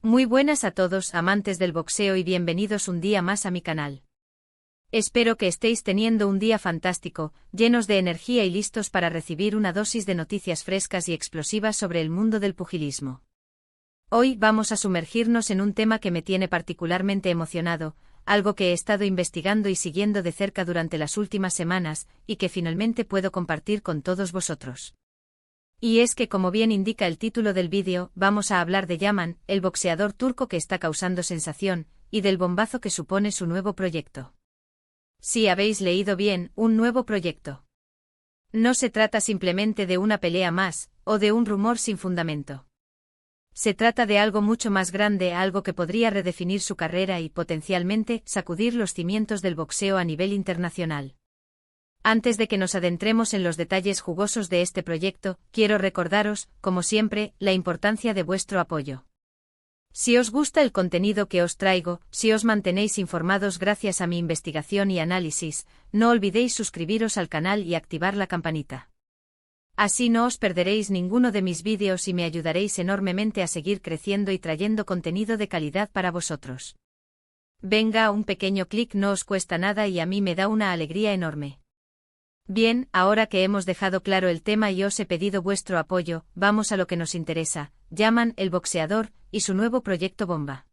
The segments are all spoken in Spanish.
Muy buenas a todos, amantes del boxeo, y bienvenidos un día más a mi canal. Espero que estéis teniendo un día fantástico, llenos de energía y listos para recibir una dosis de noticias frescas y explosivas sobre el mundo del pugilismo. Hoy vamos a sumergirnos en un tema que me tiene particularmente emocionado, algo que he estado investigando y siguiendo de cerca durante las últimas semanas, y que finalmente puedo compartir con todos vosotros. Y es que, como bien indica el título del vídeo, vamos a hablar de Yaman, el boxeador turco que está causando sensación, y del bombazo que supone su nuevo proyecto. Sí, habéis leído bien, un nuevo proyecto. No se trata simplemente de una pelea más, o de un rumor sin fundamento. Se trata de algo mucho más grande, algo que podría redefinir su carrera y, potencialmente, sacudir los cimientos del boxeo a nivel internacional. Antes de que nos adentremos en los detalles jugosos de este proyecto, quiero recordaros, como siempre, la importancia de vuestro apoyo. Si os gusta el contenido que os traigo, si os mantenéis informados gracias a mi investigación y análisis, no olvidéis suscribiros al canal y activar la campanita. Así no os perderéis ninguno de mis vídeos y me ayudaréis enormemente a seguir creciendo y trayendo contenido de calidad para vosotros. Venga, un pequeño clic no os cuesta nada y a mí me da una alegría enorme. Bien, ahora que hemos dejado claro el tema y os he pedido vuestro apoyo, vamos a lo que nos interesa: Yaman, el boxeador, y su nuevo proyecto bomba.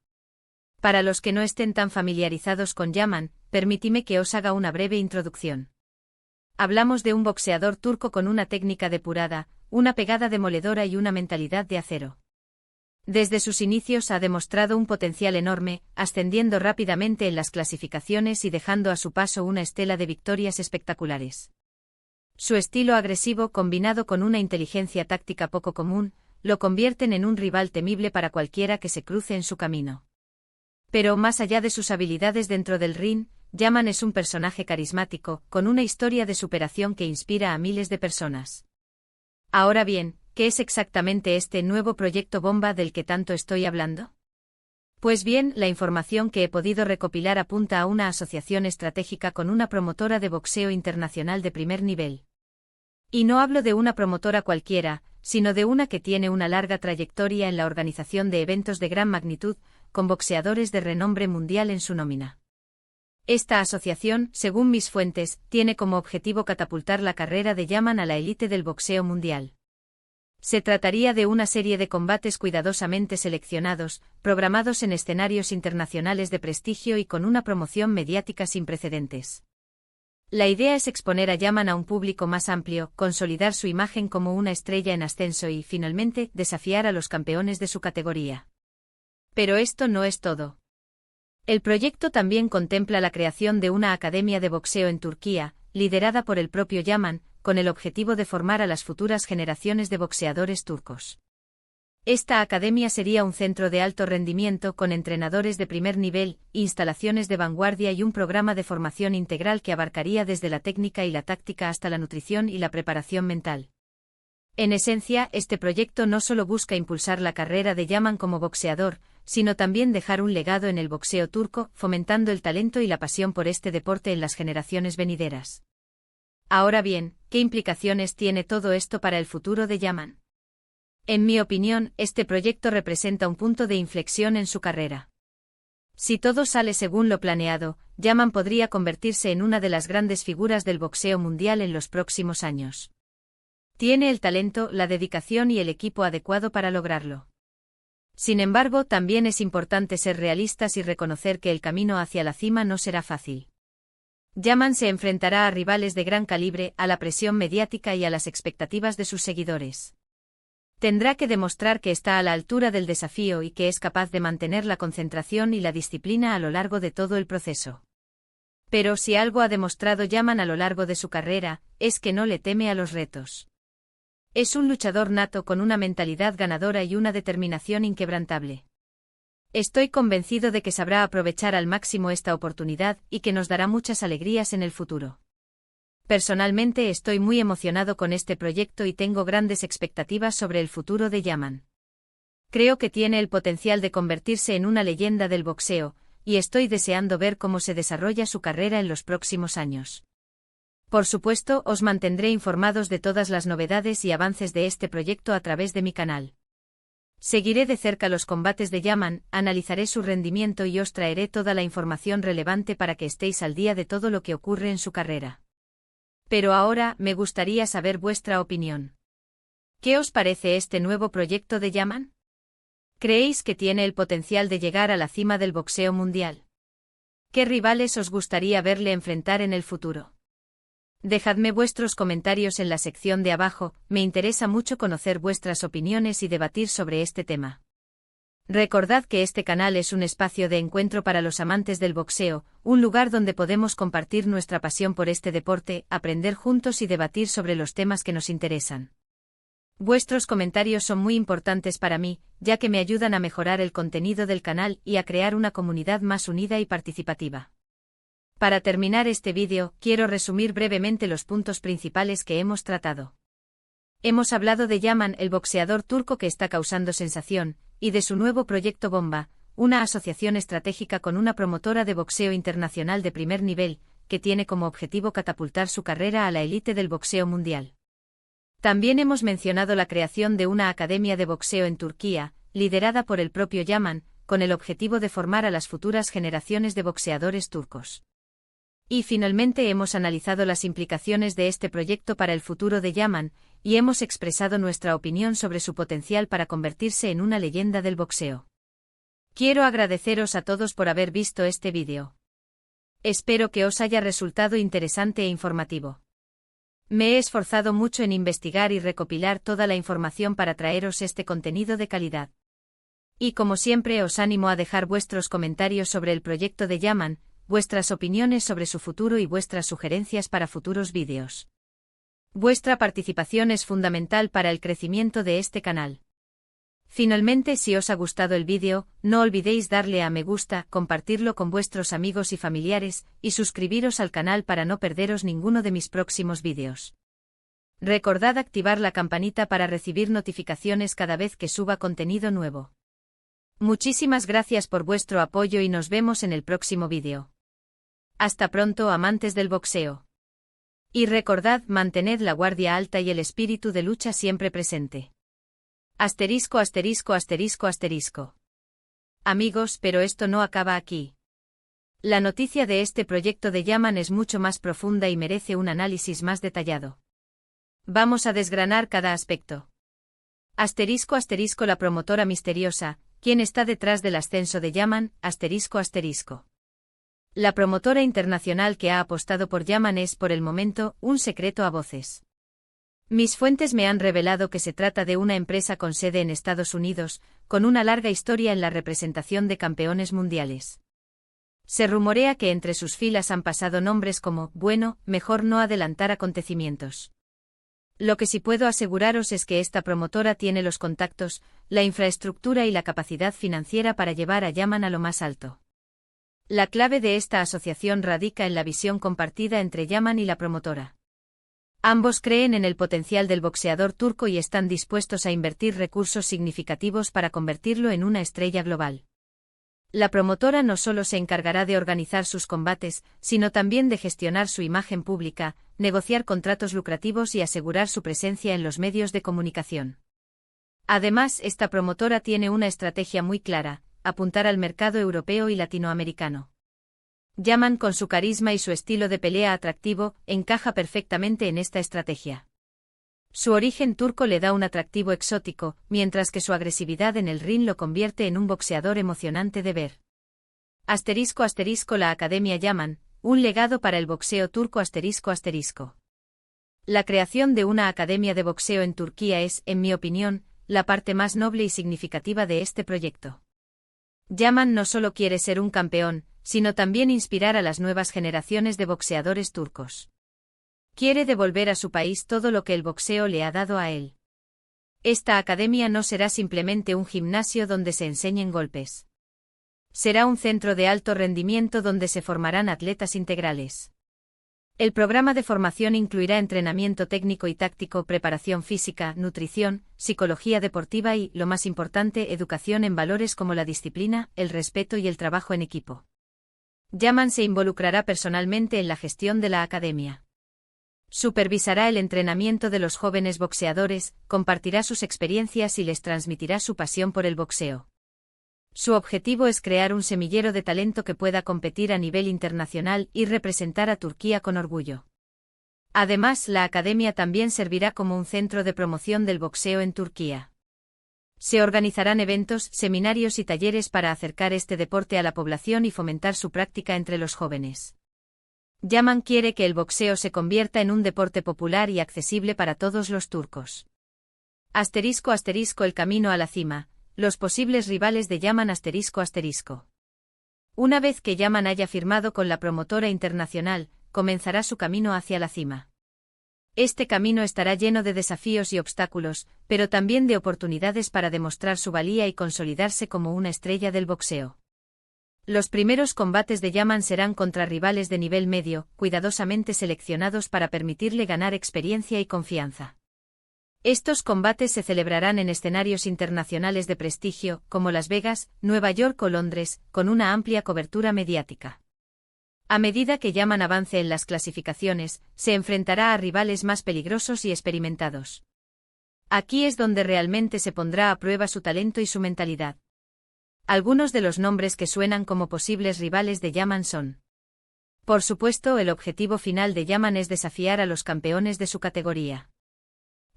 Para los que no estén tan familiarizados con Yaman, permitidme que os haga una breve introducción. Hablamos de un boxeador turco con una técnica depurada, una pegada demoledora y una mentalidad de acero. Desde sus inicios ha demostrado un potencial enorme, ascendiendo rápidamente en las clasificaciones y dejando a su paso una estela de victorias espectaculares. Su estilo agresivo, combinado con una inteligencia táctica poco común, lo convierten en un rival temible para cualquiera que se cruce en su camino. Pero más allá de sus habilidades dentro del ring, Yaman es un personaje carismático, con una historia de superación que inspira a miles de personas. Ahora bien, ¿qué es exactamente este nuevo proyecto bomba del que tanto estoy hablando? Pues bien, la información que he podido recopilar apunta a una asociación estratégica con una promotora de boxeo internacional de primer nivel. Y no hablo de una promotora cualquiera, sino de una que tiene una larga trayectoria en la organización de eventos de gran magnitud, con boxeadores de renombre mundial en su nómina. Esta asociación, según mis fuentes, tiene como objetivo catapultar la carrera de Yaman a la élite del boxeo mundial. Se trataría de una serie de combates cuidadosamente seleccionados, programados en escenarios internacionales de prestigio y con una promoción mediática sin precedentes. La idea es exponer a Yaman a un público más amplio, consolidar su imagen como una estrella en ascenso y, finalmente, desafiar a los campeones de su categoría. Pero esto no es todo. El proyecto también contempla la creación de una academia de boxeo en Turquía, liderada por el propio Yaman, con el objetivo de formar a las futuras generaciones de boxeadores turcos. Esta academia sería un centro de alto rendimiento con entrenadores de primer nivel, instalaciones de vanguardia y un programa de formación integral que abarcaría desde la técnica y la táctica hasta la nutrición y la preparación mental. En esencia, este proyecto no solo busca impulsar la carrera de Yaman como boxeador, sino también dejar un legado en el boxeo turco, fomentando el talento y la pasión por este deporte en las generaciones venideras. Ahora bien, ¿qué implicaciones tiene todo esto para el futuro de Yaman? En mi opinión, este proyecto representa un punto de inflexión en su carrera. Si todo sale según lo planeado, Yaman podría convertirse en una de las grandes figuras del boxeo mundial en los próximos años. Tiene el talento, la dedicación y el equipo adecuado para lograrlo. Sin embargo, también es importante ser realistas y reconocer que el camino hacia la cima no será fácil. Yaman se enfrentará a rivales de gran calibre, a la presión mediática y a las expectativas de sus seguidores. Tendrá que demostrar que está a la altura del desafío y que es capaz de mantener la concentración y la disciplina a lo largo de todo el proceso. Pero si algo ha demostrado Yaman a lo largo de su carrera, es que no le teme a los retos. Es un luchador nato con una mentalidad ganadora y una determinación inquebrantable. Estoy convencido de que sabrá aprovechar al máximo esta oportunidad y que nos dará muchas alegrías en el futuro. Personalmente estoy muy emocionado con este proyecto y tengo grandes expectativas sobre el futuro de Yaman. Creo que tiene el potencial de convertirse en una leyenda del boxeo, y estoy deseando ver cómo se desarrolla su carrera en los próximos años. Por supuesto, os mantendré informados de todas las novedades y avances de este proyecto a través de mi canal. Seguiré de cerca los combates de Yaman, analizaré su rendimiento y os traeré toda la información relevante para que estéis al día de todo lo que ocurre en su carrera. Pero ahora, me gustaría saber vuestra opinión. ¿Qué os parece este nuevo proyecto de Yaman? ¿Creéis que tiene el potencial de llegar a la cima del boxeo mundial? ¿Qué rivales os gustaría verle enfrentar en el futuro? Dejadme vuestros comentarios en la sección de abajo, me interesa mucho conocer vuestras opiniones y debatir sobre este tema. Recordad que este canal es un espacio de encuentro para los amantes del boxeo, un lugar donde podemos compartir nuestra pasión por este deporte, aprender juntos y debatir sobre los temas que nos interesan. Vuestros comentarios son muy importantes para mí, ya que me ayudan a mejorar el contenido del canal y a crear una comunidad más unida y participativa. Para terminar este vídeo, quiero resumir brevemente los puntos principales que hemos tratado. Hemos hablado de Yaman, el boxeador turco que está causando sensación, y de su nuevo proyecto Bomba, una asociación estratégica con una promotora de boxeo internacional de primer nivel, que tiene como objetivo catapultar su carrera a la élite del boxeo mundial. También hemos mencionado la creación de una academia de boxeo en Turquía, liderada por el propio Yaman, con el objetivo de formar a las futuras generaciones de boxeadores turcos. Y finalmente hemos analizado las implicaciones de este proyecto para el futuro de Yaman, y hemos expresado nuestra opinión sobre su potencial para convertirse en una leyenda del boxeo. Quiero agradeceros a todos por haber visto este vídeo. Espero que os haya resultado interesante e informativo. Me he esforzado mucho en investigar y recopilar toda la información para traeros este contenido de calidad. Y como siempre os animo a dejar vuestros comentarios sobre el proyecto de Yaman, vuestras opiniones sobre su futuro y vuestras sugerencias para futuros vídeos. Vuestra participación es fundamental para el crecimiento de este canal. Finalmente, si os ha gustado el vídeo, no olvidéis darle a me gusta, compartirlo con vuestros amigos y familiares, y suscribiros al canal para no perderos ninguno de mis próximos vídeos. Recordad activar la campanita para recibir notificaciones cada vez que suba contenido nuevo. Muchísimas gracias por vuestro apoyo y nos vemos en el próximo vídeo. Hasta pronto, amantes del boxeo. Y recordad, mantened la guardia alta y el espíritu de lucha siempre presente. Asterisco, asterisco, asterisco, asterisco. Amigos, pero esto no acaba aquí. La noticia de este proyecto de Yaman es mucho más profunda y merece un análisis más detallado. Vamos a desgranar cada aspecto. Asterisco, asterisco, la promotora misteriosa, ¿quién está detrás del ascenso de Yaman? Asterisco, asterisco. La promotora internacional que ha apostado por Yaman es, por el momento, un secreto a voces. Mis fuentes me han revelado que se trata de una empresa con sede en Estados Unidos, con una larga historia en la representación de campeones mundiales. Se rumorea que entre sus filas han pasado nombres como, bueno, mejor no adelantar acontecimientos. Lo que sí puedo aseguraros es que esta promotora tiene los contactos, la infraestructura y la capacidad financiera para llevar a Yaman a lo más alto. La clave de esta asociación radica en la visión compartida entre Yaman y la promotora. Ambos creen en el potencial del boxeador turco y están dispuestos a invertir recursos significativos para convertirlo en una estrella global. La promotora no solo se encargará de organizar sus combates, sino también de gestionar su imagen pública, negociar contratos lucrativos y asegurar su presencia en los medios de comunicación. Además, esta promotora tiene una estrategia muy clara: apuntar al mercado europeo y latinoamericano. Yaman, con su carisma y su estilo de pelea atractivo, encaja perfectamente en esta estrategia. Su origen turco le da un atractivo exótico, mientras que su agresividad en el ring lo convierte en un boxeador emocionante de ver. Asterisco, asterisco, la Academia Yaman, un legado para el boxeo turco. Asterisco, asterisco. La creación de una academia de boxeo en Turquía es, en mi opinión, la parte más noble y significativa de este proyecto. Yaman no solo quiere ser un campeón, sino también inspirar a las nuevas generaciones de boxeadores turcos. Quiere devolver a su país todo lo que el boxeo le ha dado a él. Esta academia no será simplemente un gimnasio donde se enseñen golpes. Será un centro de alto rendimiento donde se formarán atletas integrales. El programa de formación incluirá entrenamiento técnico y táctico, preparación física, nutrición, psicología deportiva y, lo más importante, educación en valores como la disciplina, el respeto y el trabajo en equipo. Yaman se involucrará personalmente en la gestión de la academia. Supervisará el entrenamiento de los jóvenes boxeadores, compartirá sus experiencias y les transmitirá su pasión por el boxeo. Su objetivo es crear un semillero de talento que pueda competir a nivel internacional y representar a Turquía con orgullo. Además, la academia también servirá como un centro de promoción del boxeo en Turquía. Se organizarán eventos, seminarios y talleres para acercar este deporte a la población y fomentar su práctica entre los jóvenes. Yaman quiere que el boxeo se convierta en un deporte popular y accesible para todos los turcos. *** El camino a la cima. Los posibles rivales de Yaman ***. Una vez que Yaman haya firmado con la promotora internacional, comenzará su camino hacia la cima. Este camino estará lleno de desafíos y obstáculos, pero también de oportunidades para demostrar su valía y consolidarse como una estrella del boxeo. Los primeros combates de Yaman serán contra rivales de nivel medio, cuidadosamente seleccionados para permitirle ganar experiencia y confianza. Estos combates se celebrarán en escenarios internacionales de prestigio, como Las Vegas, Nueva York o Londres, con una amplia cobertura mediática. A medida que Yaman avance en las clasificaciones, se enfrentará a rivales más peligrosos y experimentados. Aquí es donde realmente se pondrá a prueba su talento y su mentalidad. Algunos de los nombres que suenan como posibles rivales de Yaman son: por supuesto, el objetivo final de Yaman es desafiar a los campeones de su categoría.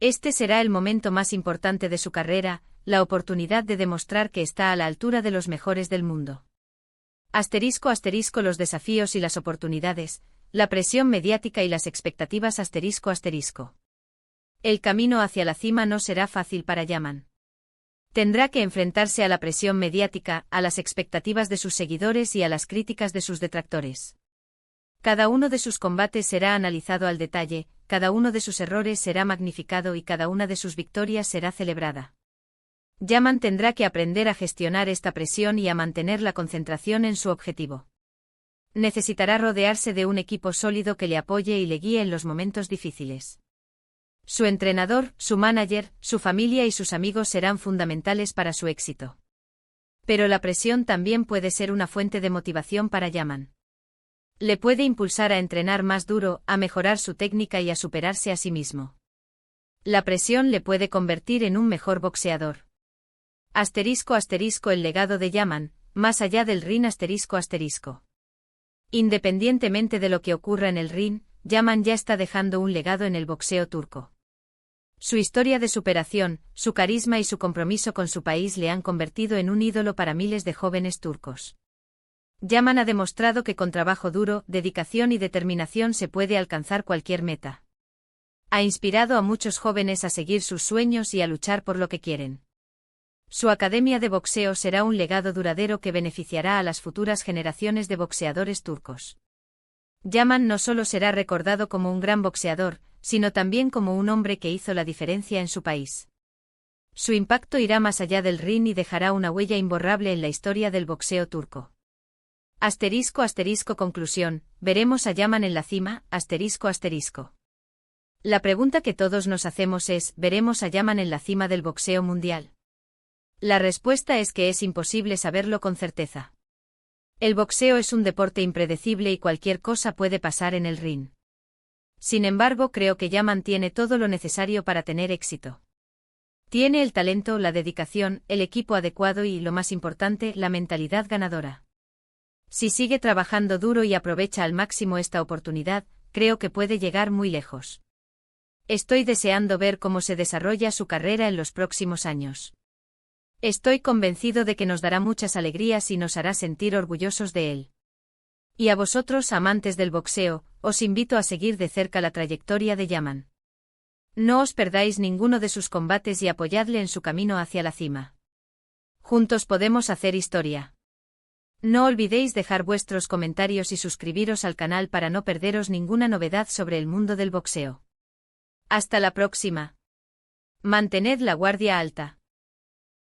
Este será el momento más importante de su carrera, la oportunidad de demostrar que está a la altura de los mejores del mundo. *** Los desafíos y las oportunidades, la presión mediática y las expectativas ***. El camino hacia la cima no será fácil para Yaman. Tendrá que enfrentarse a la presión mediática, a las expectativas de sus seguidores y a las críticas de sus detractores. Cada uno de sus combates será analizado al detalle, cada uno de sus errores será magnificado y cada una de sus victorias será celebrada. Yaman tendrá que aprender a gestionar esta presión y a mantener la concentración en su objetivo. Necesitará rodearse de un equipo sólido que le apoye y le guíe en los momentos difíciles. Su entrenador, su manager, su familia y sus amigos serán fundamentales para su éxito. Pero la presión también puede ser una fuente de motivación para Yaman. Le puede impulsar a entrenar más duro, a mejorar su técnica y a superarse a sí mismo. La presión le puede convertir en un mejor boxeador. *** El legado de Yaman, más allá del ring ***. Independientemente de lo que ocurra en el ring, Yaman ya está dejando un legado en el boxeo turco. Su historia de superación, su carisma y su compromiso con su país le han convertido en un ídolo para miles de jóvenes turcos. Yaman ha demostrado que con trabajo duro, dedicación y determinación se puede alcanzar cualquier meta. Ha inspirado a muchos jóvenes a seguir sus sueños y a luchar por lo que quieren. Su academia de boxeo será un legado duradero que beneficiará a las futuras generaciones de boxeadores turcos. Yaman no solo será recordado como un gran boxeador, sino también como un hombre que hizo la diferencia en su país. Su impacto irá más allá del ring y dejará una huella imborrable en la historia del boxeo turco. ***. Conclusión, ¿veremos a Yaman en la cima? ***. La pregunta que todos nos hacemos es, ¿veremos a Yaman en la cima del boxeo mundial? La respuesta es que es imposible saberlo con certeza. El boxeo es un deporte impredecible y cualquier cosa puede pasar en el ring. Sin embargo, creo que Yaman tiene todo lo necesario para tener éxito. Tiene el talento, la dedicación, el equipo adecuado y, lo más importante, la mentalidad ganadora. Si sigue trabajando duro y aprovecha al máximo esta oportunidad, creo que puede llegar muy lejos. Estoy deseando ver cómo se desarrolla su carrera en los próximos años. Estoy convencido de que nos dará muchas alegrías y nos hará sentir orgullosos de él. Y a vosotros, amantes del boxeo, os invito a seguir de cerca la trayectoria de Yaman. No os perdáis ninguno de sus combates y apoyadle en su camino hacia la cima. Juntos podemos hacer historia. No olvidéis dejar vuestros comentarios y suscribiros al canal para no perderos ninguna novedad sobre el mundo del boxeo. Hasta la próxima. Mantened la guardia alta.